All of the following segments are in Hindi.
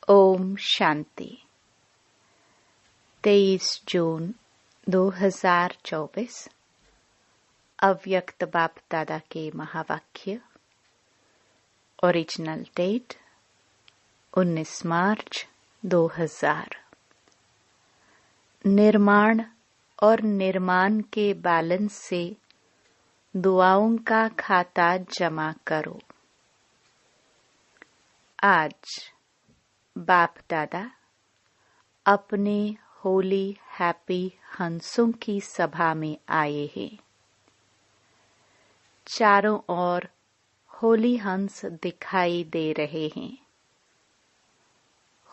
ओम शांति। 23 जून 2024 अव्यक्त बाप दादा के महावाक्य। ओरिजिनल डेट 19 मार्च 2000। निर्माण और निर्माण के बैलेंस से दुआओं का खाता जमा करो। आज बाप दादा अपने होली हैप्पी हंसों की सभा में आए हैं। चारों ओर होली हंस दिखाई दे रहे हैं।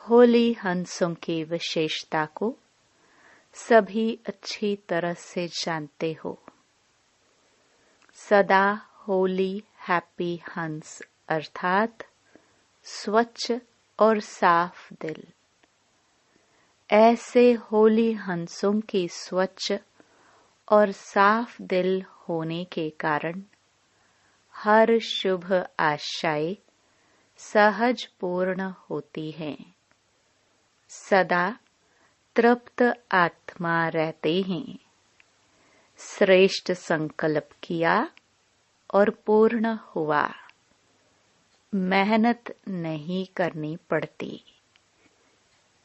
होली हंसों की विशेषता को सभी अच्छी तरह से जानते हो। सदा होली हैप्पी हंस अर्थात स्वच्छ और साफ दिल। ऐसे होली हंसों की स्वच्छ और साफ दिल होने के कारण हर शुभ आशाएं सहज पूर्ण होती हैं। सदा तृप्त आत्मा रहते हैं। श्रेष्ठ संकल्प किया और पूर्ण हुआ। मेहनत नहीं करनी पड़ती।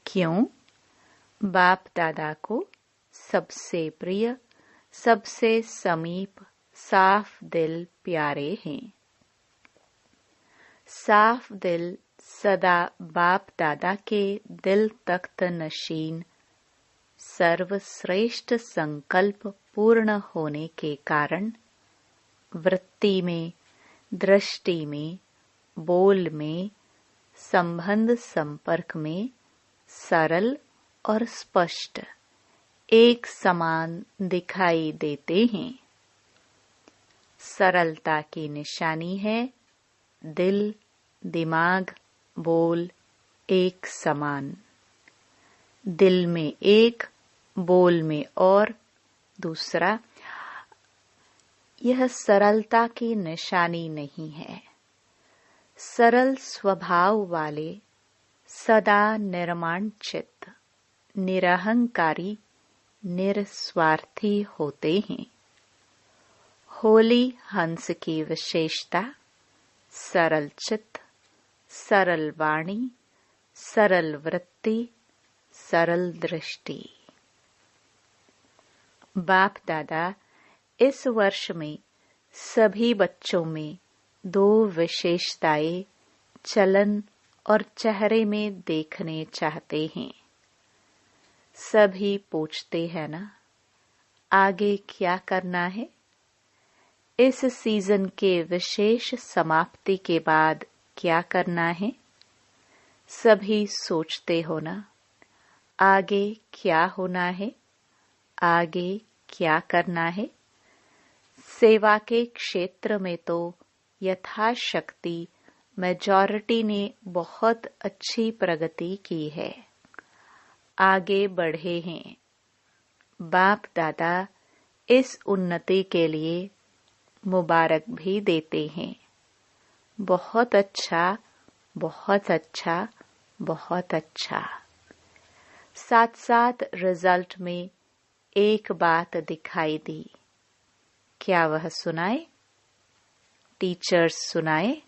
क्यों? बाप दादा को सबसे प्रिय, सबसे समीप साफ दिल प्यारे हैं। साफ दिल सदा बाप दादा के दिल तख्त नशीन सर्वश्रेष्ठ संकल्प पूर्ण होने के कारण वृत्ति में, दृष्टि में, बोल में, संबंध संपर्क में सरल और स्पष्ट एक समान दिखाई देते हैं। सरलता की निशानी है दिल, दिमाग, बोल एक समान। दिल में एक, बोल में और दूसरा। यह सरलता की निशानी नहीं है। सरल स्वभाव वाले सदा निर्माण चित्त, निरहंकारी, निस्वार्थी होते हैं। होली हंस की विशेषता सरल चित्त, सरल वाणी, सरल वृत्ति, सरल दृष्टि। बाप दादा इस वर्ष में सभी बच्चों में दो विशेषताएं चलन और चेहरे में देखने चाहते हैं। सभी पूछते हैं ना, आगे क्या करना है? इस सीजन के विशेष समाप्ति के बाद क्या करना है? सभी सोचते हो ना, आगे क्या होना है? आगे क्या करना है? सेवा के क्षेत्र में तो यथाशक्ति मेजॉरिटी ने बहुत अच्छी प्रगति की है, आगे बढ़े हैं। बाप दादा इस उन्नति के लिए मुबारक भी देते हैं। बहुत अच्छा, बहुत अच्छा, बहुत अच्छा। साथ साथ रिजल्ट में एक बात दिखाई दी। क्या वह सुनाए? टीचर्स सुनाए,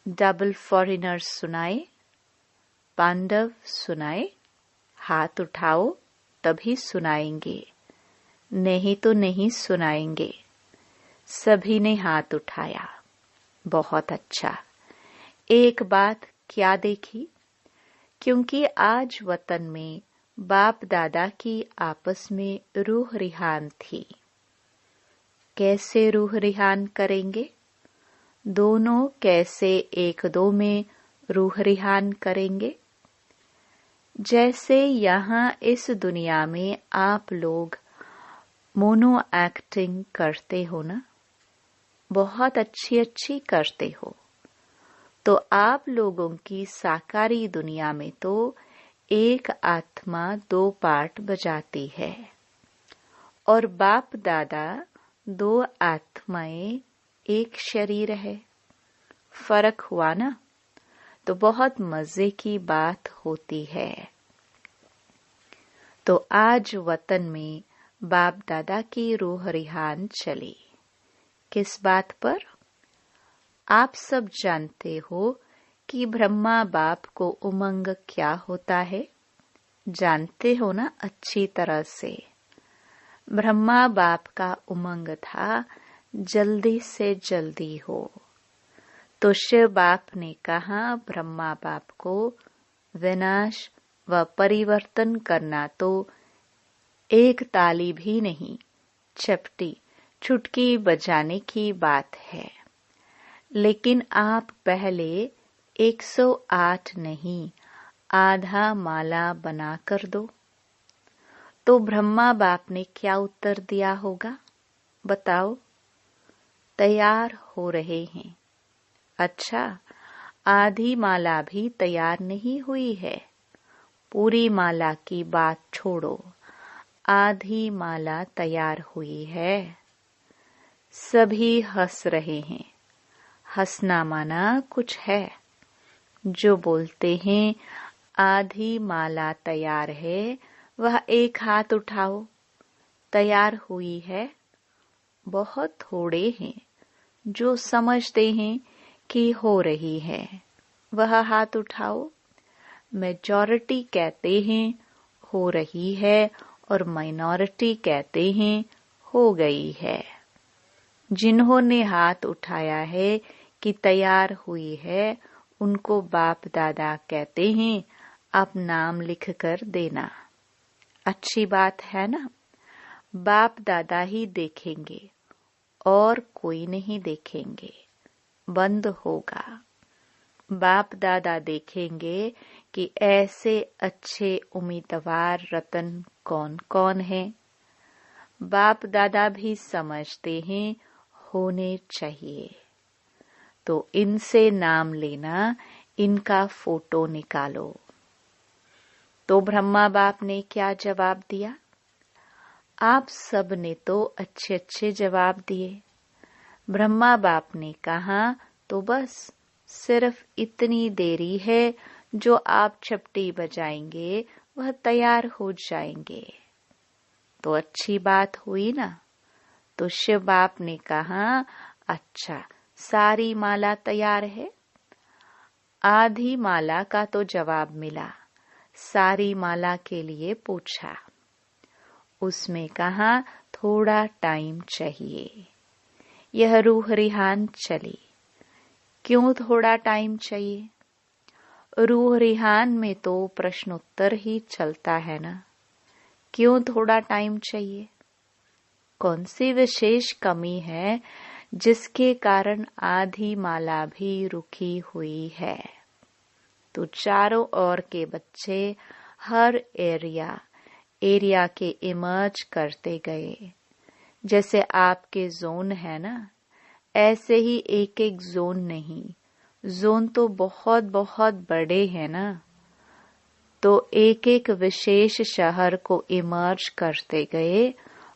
डबल फॉरेनर्स सुनाए, पांडव सुनाए? हाथ उठाओ तभी सुनाएंगे, नहीं तो नहीं सुनाएंगे। सभी ने हाथ उठाया। बहुत अच्छा। एक बात क्या देखी? क्योंकि आज वतन में बाप दादा की आपस में रूह रिहान थी। कैसे रूह रिहान करेंगे? दोनों कैसे एक दो में रूह रिहान करेंगे? जैसे यहाँ इस दुनिया में आप लोग मोनो एक्टिंग करते हो ना, बहुत अच्छी अच्छी करते हो, तो आप लोगों की साकारी दुनिया में तो एक आत्मा दो पार्ट बजाती है और बाप दादा दो आत्माएं एक शरीर है। फर्क हुआ ना? तो बहुत मजे की बात होती है। तो आज वतन में बाप दादा की रूह रिहान चली। किस बात पर? आप सब जानते हो कि ब्रह्मा बाप को उमंग क्या होता है। जानते हो ना अच्छी तरह से। ब्रह्मा बाप का उमंग था जल्दी से जल्दी हो। तो शिव बाप ने कहा ब्रह्मा बाप को विनाश व परिवर्तन करना तो एक ताली भी नहीं, चपटी चुटकी बजाने की बात है। लेकिन आप पहले 108 नहीं, आधा माला बना कर दो। तो ब्रह्मा बाप ने क्या उत्तर दिया होगा, बताओ? तैयार हो रहे हैं। अच्छा, आधी माला भी तैयार नहीं हुई है। पूरी माला की बात छोड़ो, आधी माला तैयार हुई है। सभी हंस रहे हैं। हंसना माना कुछ है। जो बोलते हैं आधी माला तैयार है, वह एक हाथ उठाओ। तैयार हुई है? बहुत थोड़े हैं जो समझते हैं कि हो रही है, वह हाथ उठाओ। मेजॉरिटी कहते हैं हो रही है और माइनॉरिटी कहते हैं हो गई है। जिन्होंने हाथ उठाया है कि तैयार हुई है, उनको बाप दादा कहते हैं आप नाम लिख कर देना। अच्छी बात है ना। बाप दादा ही देखेंगे और कोई नहीं देखेंगे। बंद होगा। बाप दादा देखेंगे कि ऐसे अच्छे उम्मीदवार रतन कौन कौन है। बाप दादा भी समझते हैं होने चाहिए। तो इनसे नाम लेना, इनका फोटो निकालो। तो ब्रह्मा बाप ने क्या जवाब दिया? आप सब ने तो अच्छे अच्छे जवाब दिए। ब्रह्मा बाप ने कहा तो बस सिर्फ इतनी देरी है, जो आप चपटी बजाएंगे वह तैयार हो जाएंगे। तो अच्छी बात हुई ना। तो शिव बाप ने कहा अच्छा, सारी माला तैयार है। आधी माला का तो जवाब मिला, सारी माला के लिए पूछा। उसमें कहा थोड़ा टाइम चाहिए। यह रूह रिहान चली। क्यों थोड़ा टाइम चाहिए? रूह रिहान में तो प्रश्नोत्तर ही चलता है ना। क्यों थोड़ा टाइम चाहिए? कौन सी विशेष कमी है जिसके कारण आधी माला भी रुकी हुई है? तो चारों ओर के बच्चे हर एरिया के इमर्ज करते गए। जैसे आपके जोन है ना, ऐसे ही एक एक जोन नहीं, जोन तो बहुत बहुत बड़े हैं ना। तो एक एक विशेष शहर को इमर्ज करते गए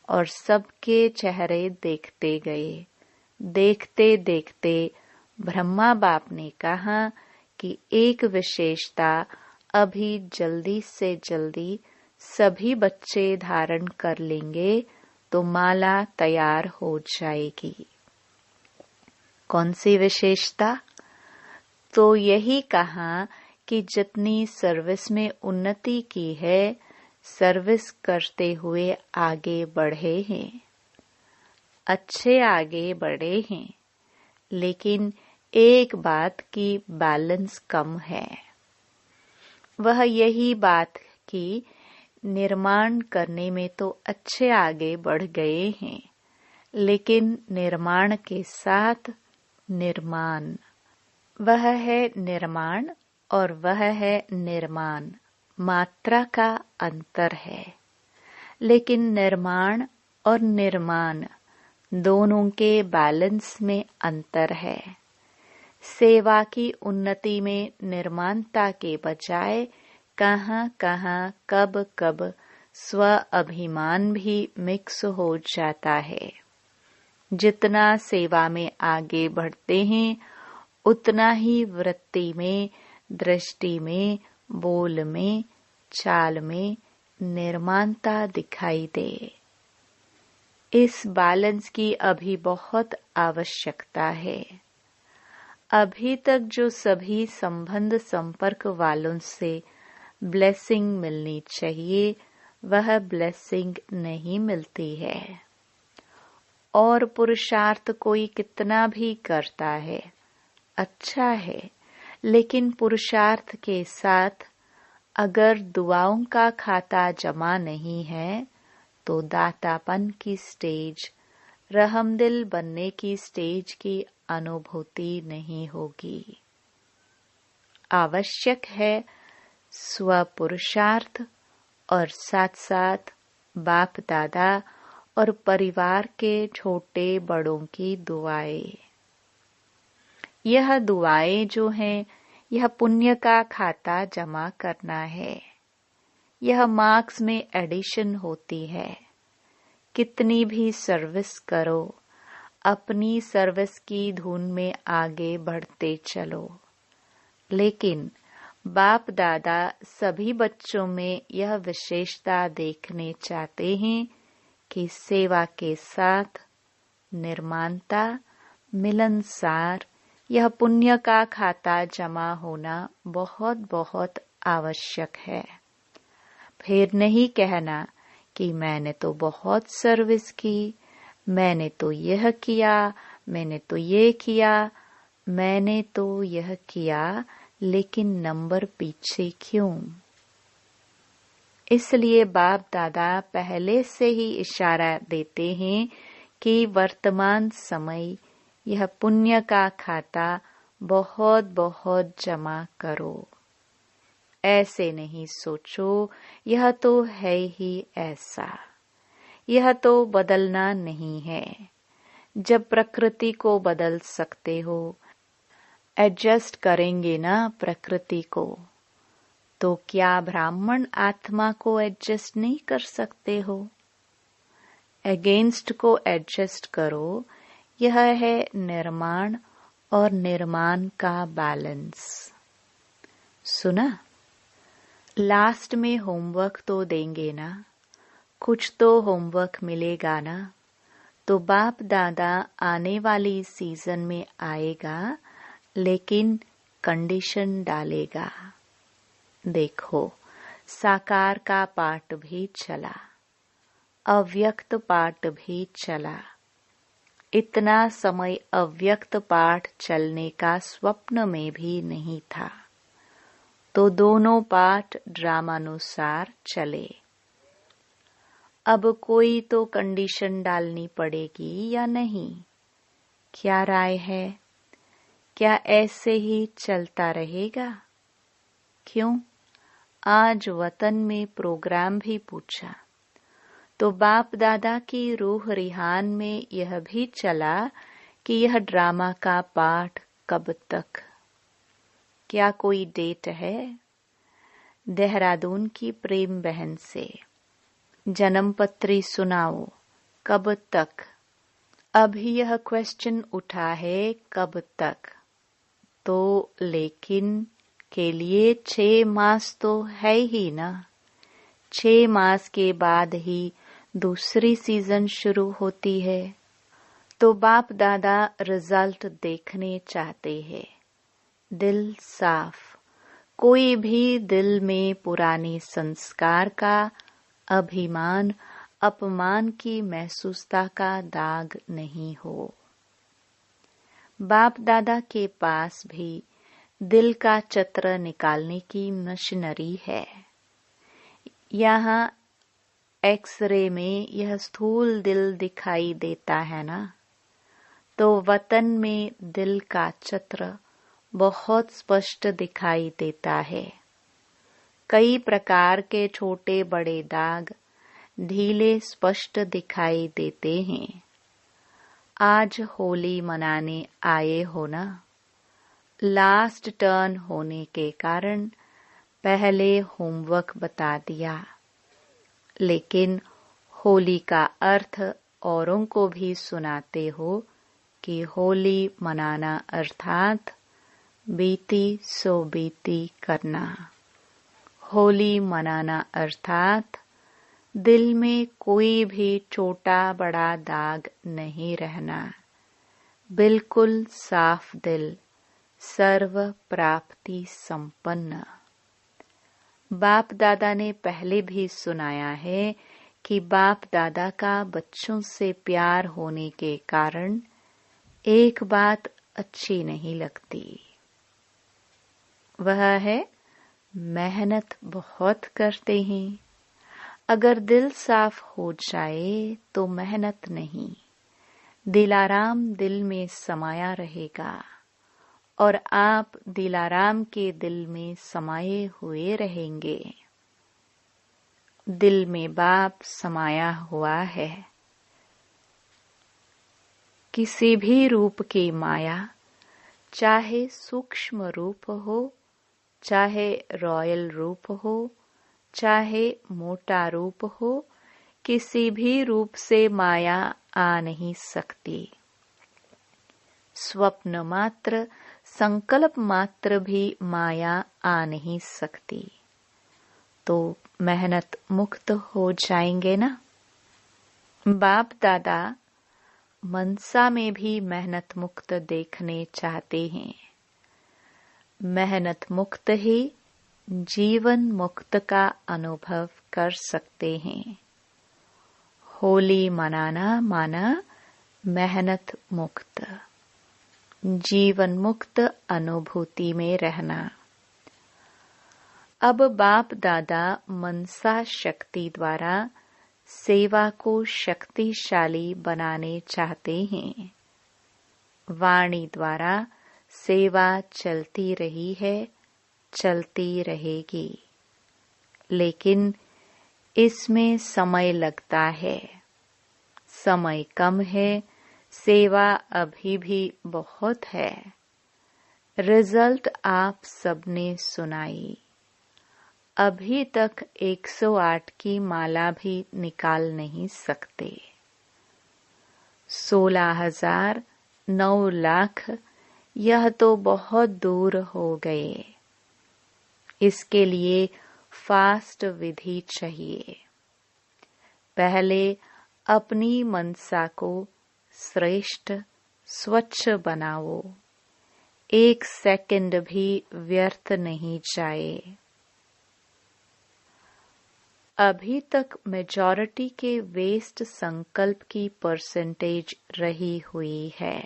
और सबके चेहरे देखते गए। देखते देखते ब्रह्मा बाप ने कहा कि एक विशेषता अभी जल्दी से जल्दी सभी बच्चे धारण कर लेंगे तो माला तैयार हो जाएगी। कौन सी विशेषता? तो यही कहा कि जितनी सर्विस में उन्नति की है, सर्विस करते हुए आगे बढ़े हैं। अच्छे आगे बढ़े हैं, लेकिन एक बात की बैलेंस कम है। वह यही बात कि निर्माण करने में तो अच्छे आगे बढ़ गए हैं, लेकिन निर्माण के साथ निर्माण, वह है निर्माण और वह है निर्माण, मात्रा का अंतर है। लेकिन निर्माण और निर्माण दोनों के बैलेंस में अंतर है। सेवा की उन्नति में निर्माणता के बजाय कहाँ कहाँ कब कब स्व अभिमान भी मिक्स हो जाता है। जितना सेवा में आगे बढ़ते हैं, उतना ही वृत्ति में दृष्टि में, बोल में, चाल में निर्माणता दिखाई दे। इस बैलेंस की अभी बहुत आवश्यकता है। अभी तक जो सभी संबंध संपर्क वालों से ब्लेसिंग मिलनी चाहिए वह ब्लेसिंग नहीं मिलती है। और पुरुषार्थ कोई कितना भी करता है अच्छा है, लेकिन पुरुषार्थ के साथ अगर दुआओं का खाता जमा नहीं है तो दातापन की स्टेज, रहमदिल बनने की स्टेज की अनुभूति नहीं होगी। आवश्यक है स्व पुरुषार्थ और साथ साथ बाप दादा और परिवार के छोटे बड़ों की दुआएं। यह दुआएं जो हैं, यह पुण्य का खाता जमा करना है। यह मार्क्स में एडिशन होती है। कितनी भी सर्विस करो, अपनी सर्विस की धुन में आगे बढ़ते चलो। लेकिन बाप दादा सभी बच्चों में यह विशेषता देखने चाहते हैं कि सेवा के साथ निर्माणता, मिलनसार, यह पुण्य का खाता जमा होना बहुत बहुत आवश्यक है। फिर नहीं कहना कि मैंने तो बहुत सर्विस की, मैंने तो यह किया, मैंने तो ये किया, मैंने तो यह किया, लेकिन नंबर पीछे क्यों? इसलिए बाप दादा पहले से ही इशारा देते हैं कि वर्तमान समय यह पुण्य का खाता बहुत बहुत जमा करो। ऐसे नहीं सोचो यह तो है ही ऐसा, यह तो बदलना नहीं है। जब प्रकृति को बदल सकते हो, एडजस्ट करेंगे ना प्रकृति को, तो क्या ब्राह्मण आत्मा को एडजस्ट नहीं कर सकते हो? अगेंस्ट को एडजस्ट करो। यह है निर्माण और निर्माण का बैलेंस। सुना? लास्ट में होमवर्क तो देंगे ना, कुछ तो होमवर्क मिलेगा ना। तो बाप दादा आने वाली सीजन में आएगा, लेकिन कंडीशन डालेगा। देखो, साकार का पाठ भी चला, अव्यक्त पाठ भी चला। इतना समय अव्यक्त पाठ चलने का स्वप्न में भी नहीं था। तो दोनों पाठ ड्रामानुसार चले। अब कोई तो कंडीशन डालनी पड़ेगी या नहीं? क्या राय है? क्या ऐसे ही चलता रहेगा? क्यों? आज वतन में प्रोग्राम भी पूछा तो बाप दादा की रूह रिहान में यह भी चला कि यह ड्रामा का पाठ कब तक? क्या कोई डेट है? देहरादून की प्रेम बहन से जन्मपत्री सुनाओ, कब तक? अभी यह क्वेश्चन उठा है कब तक? तो लेकिन के लिए 6 मास तो है ही ना। 6 मास के बाद ही दूसरी सीजन शुरू होती है। तो बाप दादा रिजल्ट देखने चाहते हैं। दिल साफ, कोई भी दिल में पुराने संस्कार का, अभिमान अपमान की महसूसता का दाग नहीं हो। बाप दादा के पास भी दिल का चित्र निकालने की मशीनरी है। यहाँ एक्सरे में यह स्थूल दिल दिखाई देता है ना, तो वतन में दिल का चित्र बहुत स्पष्ट दिखाई देता है। कई प्रकार के छोटे बड़े दाग ढीले स्पष्ट दिखाई देते हैं। आज होली मनाने आए हो ना, लास्ट टर्न होने के कारण पहले होमवर्क बता दिया, लेकिन होली का अर्थ औरों को भी सुनाते हो कि होली मनाना अर्थात बीती सो बीती करना। होली मनाना अर्थात दिल में कोई भी छोटा बड़ा दाग नहीं रहना, बिल्कुल साफ दिल, सर्व प्राप्ति संपन्न। बाप दादा ने पहले भी सुनाया है कि बाप दादा का बच्चों से प्यार होने के कारण एक बात अच्छी नहीं लगती, वह है मेहनत बहुत करते हैं। अगर दिल साफ हो जाए तो मेहनत नहीं, दिलाराम दिल में समाया रहेगा और आप दिलाराम के दिल में समाये हुए रहेंगे। दिल में बाप समाया हुआ है। किसी भी रूप की माया, चाहे सूक्ष्म रूप हो, चाहे रॉयल रूप हो, चाहे मोटा रूप हो, किसी भी रूप से माया आ नहीं सकती। स्वप्न मात्र, संकल्प मात्र भी माया आ नहीं सकती। तो मेहनत मुक्त हो जाएंगे ना। बाप दादा मनसा में भी मेहनत मुक्त देखने चाहते हैं। मेहनत मुक्त ही जीवन मुक्त का अनुभव कर सकते हैं। होली मनाना माना मेहनत मुक्त, जीवन मुक्त अनुभूति में रहना। अब बाप दादा मनसा शक्ति द्वारा सेवा को शक्तिशाली बनाने चाहते हैं। वाणी द्वारा सेवा चलती रही है, चलती रहेगी, लेकिन इसमें समय लगता है। समय कम है, सेवा अभी भी बहुत है। रिजल्ट आप सबने सुनाई। अभी तक 108 की माला भी निकाल नहीं सकते। 16,000, 9 लाख, यह तो बहुत दूर हो गए। इसके लिए फास्ट विधि चाहिए। पहले अपनी मनसा को श्रेष्ठ स्वच्छ बनाओ, 1 सेकंड भी व्यर्थ नहीं जाए। अभी तक मेजॉरिटी के वेस्ट संकल्प की परसेंटेज रही हुई है।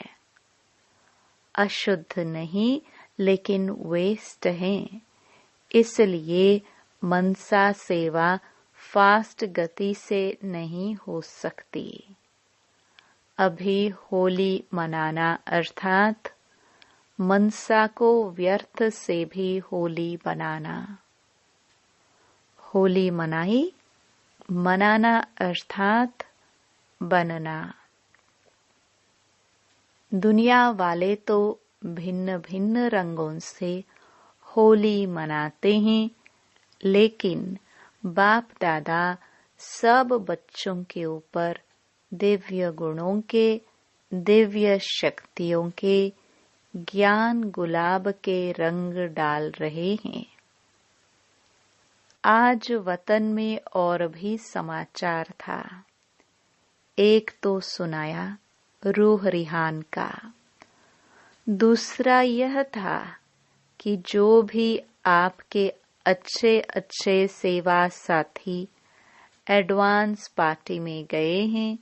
अशुद्ध नहीं, लेकिन वेस्ट हैं। इसलिए मनसा सेवा फास्ट गति से नहीं हो सकती। अभी होली मनाना अर्थात मनसा को व्यर्थ से भी होली बनाना। होली मनाई, मनाना अर्थात बनना। दुनिया वाले तो भिन्न भिन्न रंगों से होली मनाते हैं, लेकिन बाप दादा सब बच्चों के ऊपर दिव्य गुणों के, दिव्य शक्तियों के, ज्ञान गुलाब के रंग डाल रहे हैं। आज वतन में और भी समाचार था। एक तो सुनाया रूह रिहान का, दूसरा यह था कि जो भी आपके अच्छे अच्छे सेवा साथी एडवांस पार्टी में गए हैं,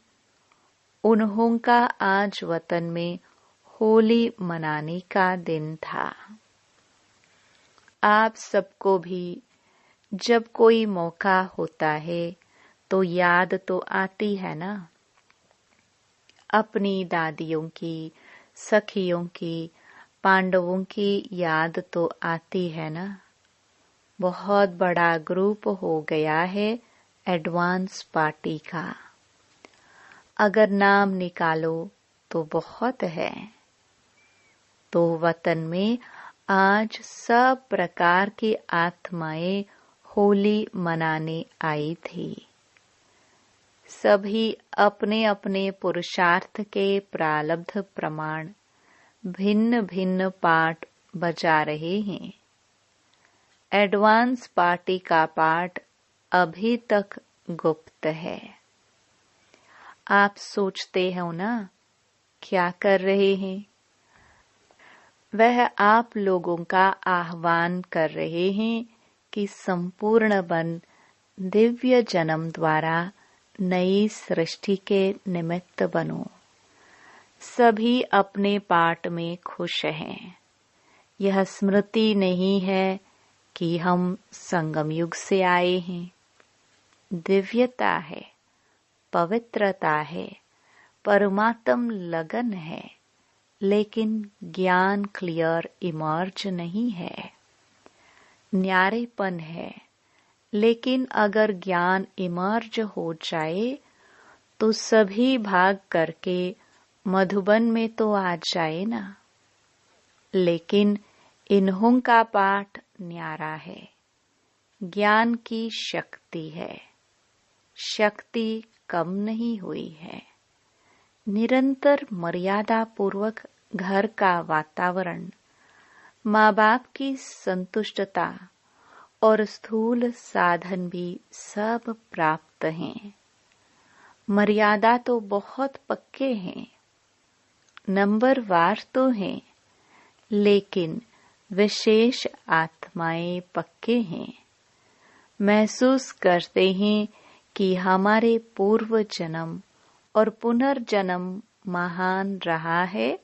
उन्हों का आज वतन में होली मनाने का दिन था। आप सबको भी जब कोई मौका होता है तो याद तो आती है ना, अपनी दादियों की, सखियों की, पांडवों की याद तो आती है ना। बहुत बड़ा ग्रुप हो गया है एडवांस पार्टी का। अगर नाम निकालो तो बहुत है। तो वतन में आज सब प्रकार की आत्माएं होली मनाने आई थी। सभी अपने अपने पुरुषार्थ के प्रारब्ध प्रमाण भिन्न भिन्न पाठ बजा रहे हैं। एडवांस पार्टी का पाठ अभी तक गुप्त है। आप सोचते हो ना क्या कर रहे हैं? वह आप लोगों का आह्वान कर रहे हैं कि संपूर्ण बन दिव्य जन्म द्वारा नई सृष्टि के निमित्त बनो। सभी अपने पाठ में खुश हैं। यह स्मृति नहीं है कि हम संगम युग से आए हैं। दिव्यता है, पवित्रता है, परमात्म लगन है, लेकिन ज्ञान क्लियर इमर्ज नहीं है। न्यारेपन है, लेकिन अगर ज्ञान इमर्ज हो जाए तो सभी भाग करके मधुबन में तो आ जाए ना। लेकिन इन्हों का पाठ न्यारा है। ज्ञान की शक्ति है। शक्ति कम नहीं हुई है। निरंतर मर्यादा पूर्वक घर का वातावरण, माँ बाप की संतुष्टता और स्थूल साधन भी सब प्राप्त हैं। मर्यादा तो बहुत पक्के हैं, नंबरवार तो हैं, लेकिन विशेष आत्माएं पक्के हैं। महसूस करते हैं कि हमारे पूर्व जन्म और पुनर्जन्म महान रहा है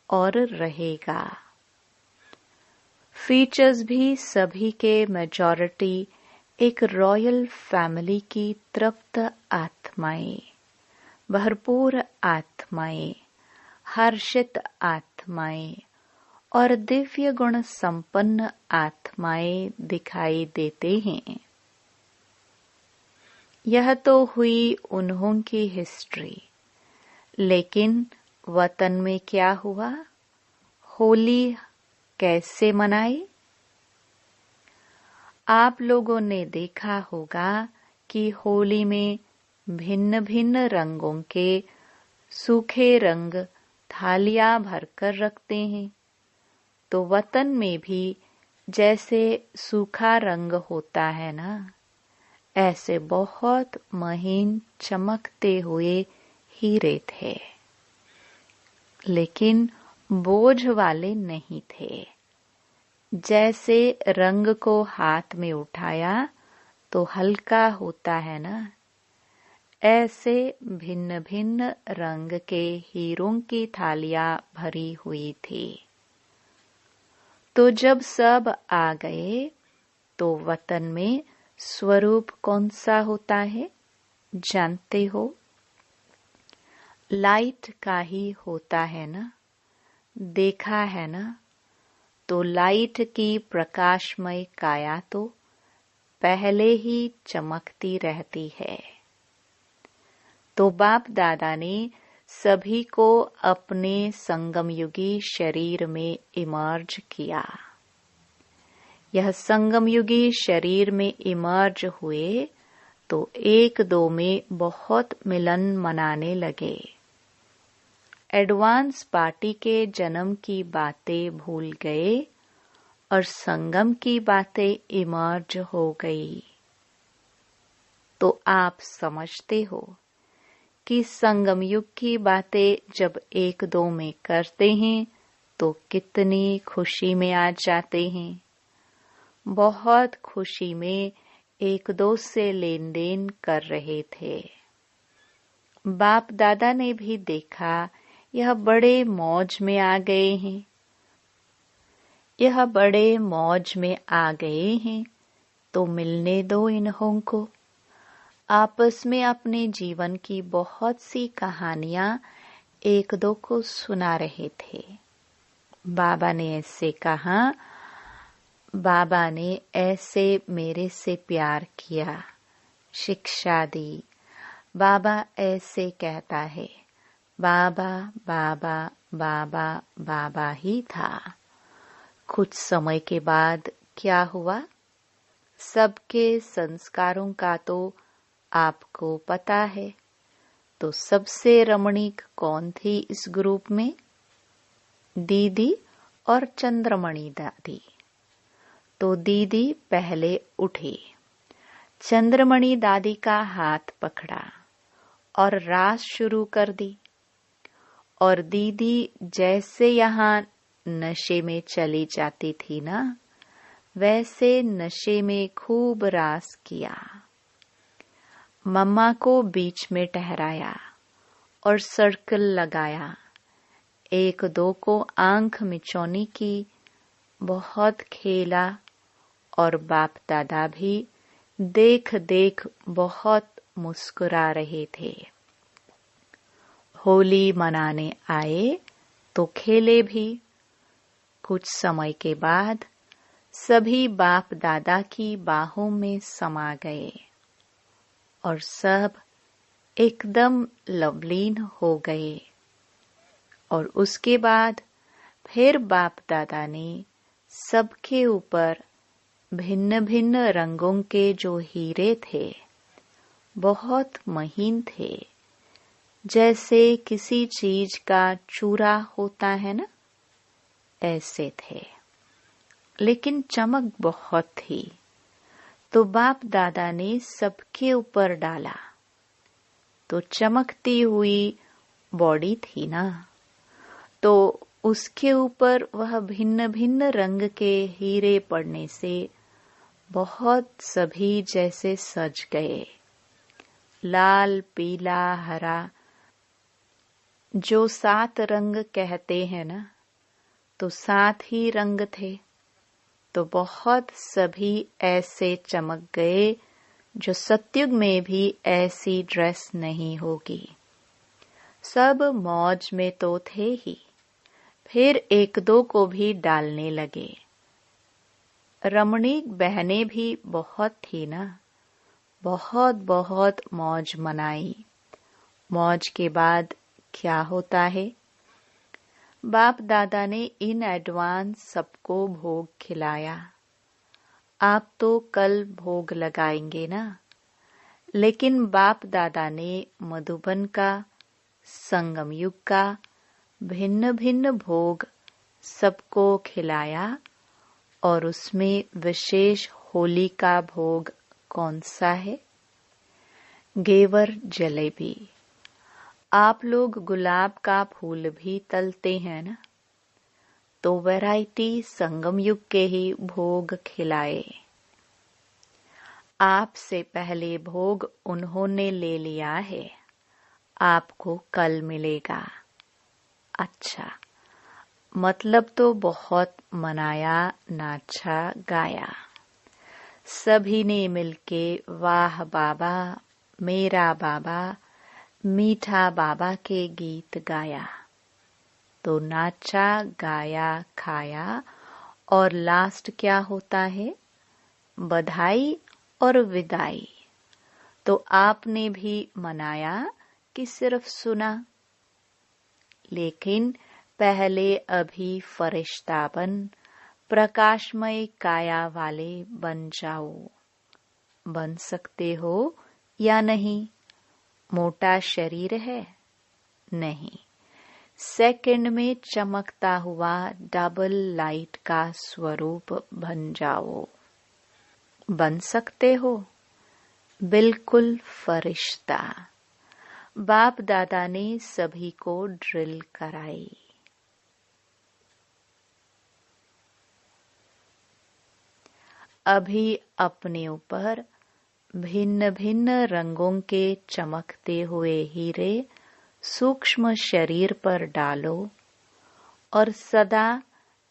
और रहेगा। फीचर्स भी सभी के मेजॉरिटी एक रॉयल फैमिली की तृप्त आत्माएं, भरपूर आत्माएं, हर्षित आत्माएं और दिव्य गुण संपन्न आत्माएं दिखाई देते हैं। यह तो हुई उन्हों की हिस्ट्री, लेकिन वतन में क्या हुआ? होली कैसे मनाई? आप लोगों ने देखा होगा कि होली में भिन्न भिन्न रंगों के सूखे रंग थालियां भरकर रखते हैं। तो वतन में भी जैसे सूखा रंग होता है ना, ऐसे बहुत महीन चमकते हुए हीरे थे, लेकिन बोझ वाले नहीं थे। जैसे रंग को हाथ में उठाया तो हल्का होता है ना, ऐसे भिन्न भिन्न रंग के हीरों की थालियां भरी हुई थी। तो जब सब आ गए तो वतन में स्वरूप कौन सा होता है जानते हो? लाइट का ही होता है ना, देखा है ना। तो लाइट की प्रकाशमय काया तो पहले ही चमकती रहती है। तो बाप दादा ने सभी को अपने संगमयुगी शरीर में इमर्ज किया। यह संगमयुगी शरीर में इमर्ज हुए तो एक दो में बहुत मिलन मनाने लगे। एडवांस पार्टी के जन्म की बातें भूल गए और संगम की बातें इमर्ज हो गई। तो आप समझते हो कि संगम युग की बातें जब एक दो में करते हैं तो कितनी खुशी में आ जाते हैं। बहुत खुशी में एक दो से लेन देन कर रहे थे। बाप दादा ने भी देखा यह बड़े मौज में आ गए हैं। यह बड़े मौज में आ गए हैं तो मिलने दो इन्हों को। आपस में अपने जीवन की बहुत सी कहानियां एक दो को सुना रहे थे। बाबा ने ऐसे कहा, बाबा ने ऐसे मेरे से प्यार किया, शिक्षा दी। बाबा ऐसे कहता है, बाबा बाबा बाबा बाबा ही था। कुछ समय के बाद क्या हुआ? सबके संस्कारों का तो आपको पता है। तो सबसे रमणीक कौन थी इस ग्रुप में? दीदी और चंद्रमणि दादी। तो दीदी पहले उठी, चंद्रमणि दादी का हाथ पकड़ा और रास शुरू कर दी। और दीदी जैसे यहाँ नशे में चली जाती थी ना, वैसे नशे में खूब रास किया। मम्मा को बीच में ठहराया और सर्कल लगाया। एक दो को आंख मिचौनी की, बहुत खेला। और बाप दादा भी देख देख बहुत मुस्कुरा रहे थे। होली मनाने आए तो खेले भी। कुछ समय के बाद सभी बाप दादा की बाहों में समा गए और सब एकदम लवलीन हो गए। और उसके बाद फिर बाप दादा ने सबके ऊपर भिन्न भिन्न रंगों के जो हीरे थे, बहुत महीन थे, जैसे किसी चीज का चूरा होता है ना, ऐसे थे, लेकिन चमक बहुत थी। तो बाप दादा ने सबके ऊपर डाला। तो चमकती हुई बॉडी थी ना, तो उसके ऊपर वह भिन्न भिन्न रंग के हीरे पड़ने से बहुत सभी जैसे सज गए। लाल, पीला, हरा, जो 7 रंग कहते हैं ना, तो 7 ही रंग थे। तो बहुत सभी ऐसे चमक गए जो सतयुग में भी ऐसी ड्रेस नहीं होगी। सब मौज में तो थे ही, फिर एक दो को भी डालने लगे। रमणीक बहनें भी बहुत थी ना, बहुत बहुत मौज मनाई। मौज के बाद क्या होता है? बाप दादा ने इन एडवांस सबको भोग खिलाया। आप तो कल भोग लगाएंगे ना, लेकिन बाप दादा ने मधुबन का, संगम युग का भिन्न भिन्न भोग सबको खिलाया। और उसमें विशेष होली का भोग कौन सा है? घेवर जलेबी। आप लोग गुलाब का फूल भी तलते हैं ना, तो वैरायटी संगम युग के ही भोग खिलाए। आपसे पहले भोग उन्होंने ले लिया है, आपको कल मिलेगा। अच्छा, मतलब तो बहुत मनाया, नाचा, गाया। सभी ने मिलके वाह बाबा, मेरा बाबा, मीठा बाबा के गीत गाया। तो नाचा, गाया, खाया और लास्ट क्या होता है? बधाई और विदाई। तो आपने भी मनाया कि सिर्फ सुना? लेकिन पहले अभी फरिश्ता बन, प्रकाशमय काया वाले बन जाओ। बन सकते हो या नहीं? मोटा शरीर है? नहीं, सेकंड में चमकता हुआ डबल लाइट का स्वरूप बन जाओ। बन सकते हो? बिल्कुल फरिश्ता। बाप दादा ने सभी को ड्रिल कराई। अभी अपने ऊपर भिन्न भिन्न रंगों के चमकते हुए हीरे सूक्ष्म शरीर पर डालो और सदा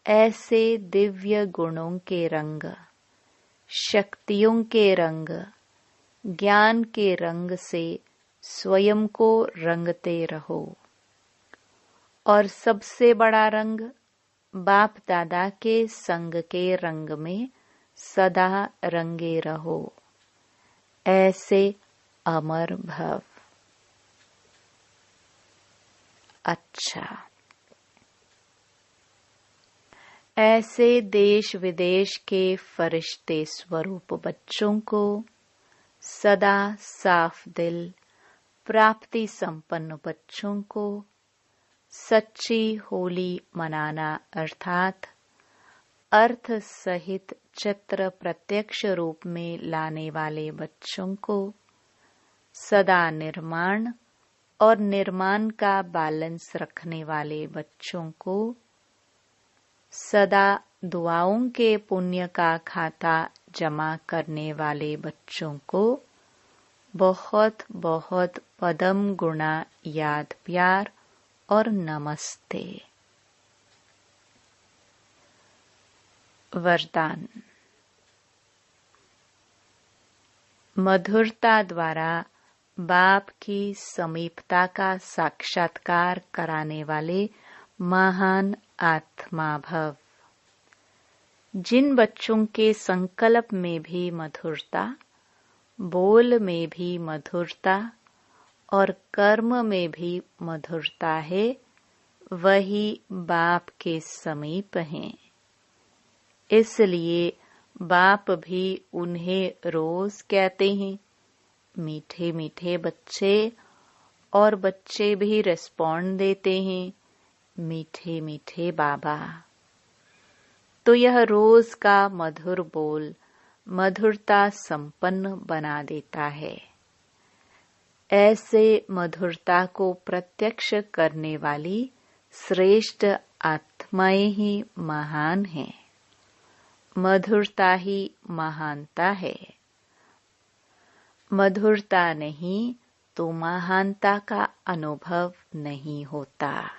ऐसे दिव्य गुणों के रंग, शक्तियों के रंग, ज्ञान के रंग से स्वयं को रंगते रहो। और सबसे बड़ा रंग, बाप दादा के संग के रंग में सदा रंगे रहो। ऐसे अमर भव। अच्छा, ऐसे देश विदेश के फरिश्ते स्वरूप बच्चों को सदा साफ दिल, प्राप्ति संपन्न बच्चों को सच्ची होली मनाना अर्थात अर्थ सहित चित्र प्रत्यक्ष रूप में लाने वाले बच्चों को सदा निर्माण और निर्माण का बैलेंस रखने वाले बच्चों को सदा दुआओं के पुण्य का खाता जमा करने वाले बच्चों को बहुत बहुत पदम गुणा याद प्यार और नमस्ते। वरदान। मधुरता द्वारा बाप की समीपता का साक्षात्कार कराने वाले महान आत्मा भव। जिन बच्चों के संकल्प में भी मधुरता, बोल में भी मधुरता और कर्म में भी मधुरता है, वही बाप के समीप हैं। इसलिए बाप भी उन्हें रोज कहते हैं, मीठे मीठे बच्चे, और बच्चे भी रिस्पॉन्ड देते हैं, मीठे मीठे बाबा। तो यह रोज का मधुर बोल मधुरता संपन्न बना देता है। ऐसे मधुरता को प्रत्यक्ष करने वाली श्रेष्ठ आत्माएं ही महान हैं। मधुरता ही महानता है। मधुरता नहीं तो महानता का अनुभव नहीं होता।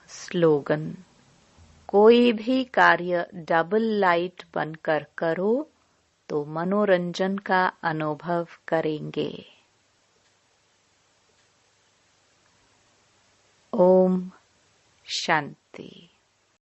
स्लोगन। कोई भी कार्य डबल लाइट बनकर करो तो मनोरंजन का अनुभव करेंगे। ओम शांति।